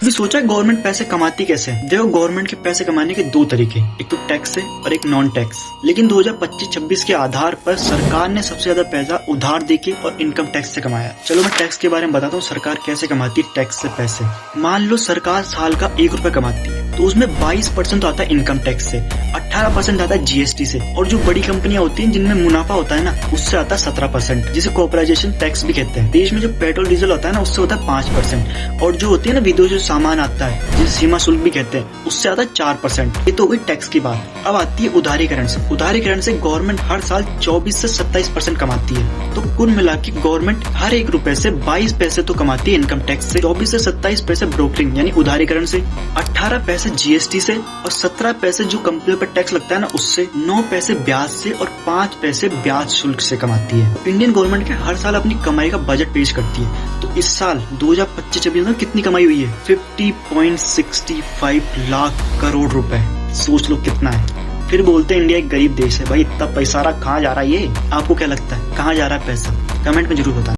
कभी सोचा है गवर्नमेंट पैसे कमाती कैसे है? देखो, गवर्नमेंट के पैसे कमाने के दो तरीके, एक तो टैक्स से और एक नॉन टैक्स। लेकिन 2025-26 के आधार पर सरकार ने सबसे ज्यादा पैसा उधार देके और इनकम टैक्स से कमाया। चलो मैं टैक्स के बारे में बताता हूँ, सरकार कैसे कमाती है टैक्स से पैसे। मान लो सरकार साल का 1 रुपया कमाती है तो उसमें 22% आता है इनकम टैक्स से, 18% आता है जीएसटी से, और जो बड़ी कंपनियां होती हैं जिनमें मुनाफा होता है ना, उससे आता है 17%, जिसे कॉर्पोरेटाइजेशन टैक्स भी कहते हैं। देश में जो पेट्रोल डीजल होता है ना, उससे होता है 5%, और जो होती है ना विदेशी सामान आता है जिसे सीमा शुल्क भी कहते हैं, उससे आता है 4%। ये तो हुई टैक्स की बात। अब आती है उधारीकरण से। उधारीकरण से गवर्नमेंट हर साल 24 से 27% कमाती है। तो कुल मिला के गवर्नमेंट हर 1 रुपए से 22 पैसे तो कमाती है इनकम टैक्स से, 24 से 27 पैसे ब्रोकरिंग यानी उधारीकरण से, 18 पैसे जीएसटी से, और 17 पैसे जो कंपनी पर टैक्स लगता है ना उससे, 9 पैसे ब्याज से और 5 पैसे ब्याज शुल्क से कमाती है। इंडियन गवर्नमेंट के हर साल अपनी कमाई का बजट पेश करती है। तो इस साल 2025-26 में कितनी कमाई हुई है? 50.65 लाख करोड़ रुपए। सोच लो कितना है। फिर बोलते हैं इंडिया एक गरीब देश है। भाई इतना पैसा कहाँ जा रहा है? ये आपको क्या लगता है कहाँ जा रहा है पैसा? कमेंट में जरूर बताना।